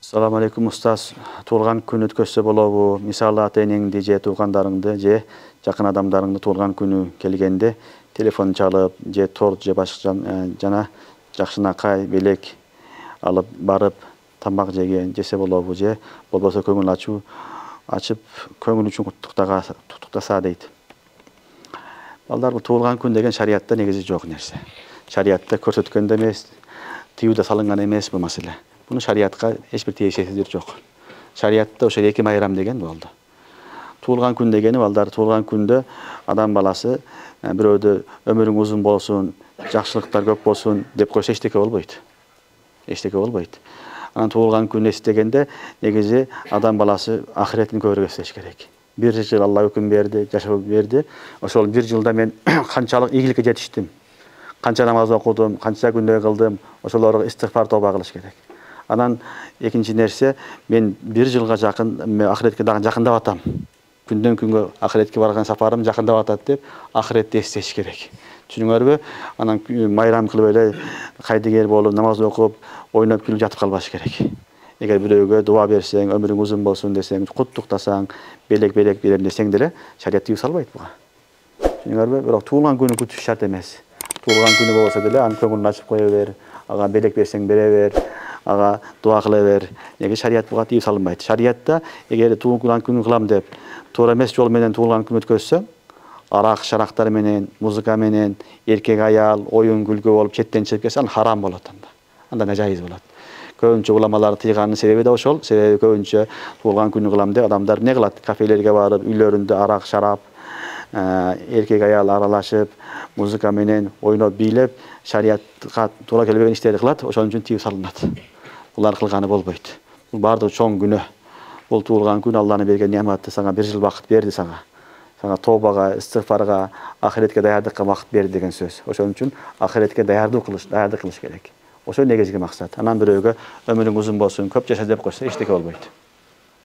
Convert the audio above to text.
Assalamu alaikum ustaz. Tuğulgan күн өткөзсө болобу? Мисалы ата-энеңди же туугандарыңды же жакын адамдарыңды туğulgan күнү келгенде телефон чалып, же торт же башка жана жакшынакай, белек алып барып тамак жеген жесе болобу же болбосо көңүл ачып көңүл үчүн куттуктаса дейт. Балдар, бул туğulgan күн деген шариятта негизи жок нерсе. Шариятта көрсөткөндө эмес, тиюда салынган эмес бул маселе. Bunu şariatка hiçbir tiyesizdir yok. Şariatta ошо эки майрам деген болду. Туğulgan күн дегени балдар, туğulgan күндө адам баласы бирөөдө өмүрүң узун болсун, жакшылыктар көп болсун деп койсо эчтеке болбойт. Эчтеке болбойт. Анан туğulgan күн эстегенде негизи адам баласы ахиретин көбүрөөк эстеш керек. Бир жыл Алла өкүм берди, жашоо берди. Ошол бир жылда мен канчалык ийгиликке жетиштим, канча намаз окудум, канча күнөө кылдым, ошолорго истигфар тоба кылыш керек. Анан экинчи нерсе, мен бир жылга жакын ахиретке дагы жакындап атам. Күндөн күнгө ахиретке барган сапарым жакындап атат деп ахиретти эстеш керек. Түшүнүңөрбү? Анан майрам кылып эле кайдыгер болуп, намаз окуп, ойноп күлүп жатып калбаш керек. Эгер бирөөгө дуа берсең, өмүрүң узун болсун десең, куттуктасаң, белек берем десең деле шарият тыюу салбайт буга. Түшүнүңөрбү? Бирок туğulgan күнү күтүш шарт эмес. Туğulgan күнү болсо деле анын көңүлүн ачып кое бер, ага белек берсең бере бер. Ага дуа кыла бер. Неге шарият буга тыюу салынбайт. Шариятта эгер туğulgan күнү кылам деп туура эмес жол менен туğulgan күн өткөзсөң, арак шарактар менен, музыка менен, эркек аял, оюн күлгө болуп четтен чыгып кетсе, харам болот анда. Анда нажайыз болот. Көбүнчө уламалар тыйганын себеби да ошол. Себеби көбүнчө туğulgan күнү кылам деп адамдар эмне кылат? Кафелерге барып, үйлөрүндө арак шарап, эркек аял аралашып, музыка менен ойноп бийлеп, шариятка туура келбеген иштерди кылат. Ошон үчүн тыюу салынат. Булар кылганы болбойт. Бул бардыгы чоң күнөө. Бул туğulgan күн Алланын берген неаматы, сага бир жыл вакыт берди сага. Сага тобага, истигфарга, ахиретке даярдыкка вакыт берди деген сөз. Ошон үчүн ахиретке даярдык кылыш керек. Ошо негизги максат. Анан бирөөгө өмүрүң узун болсун, көп жаша деп койсо эчтеке болбойт.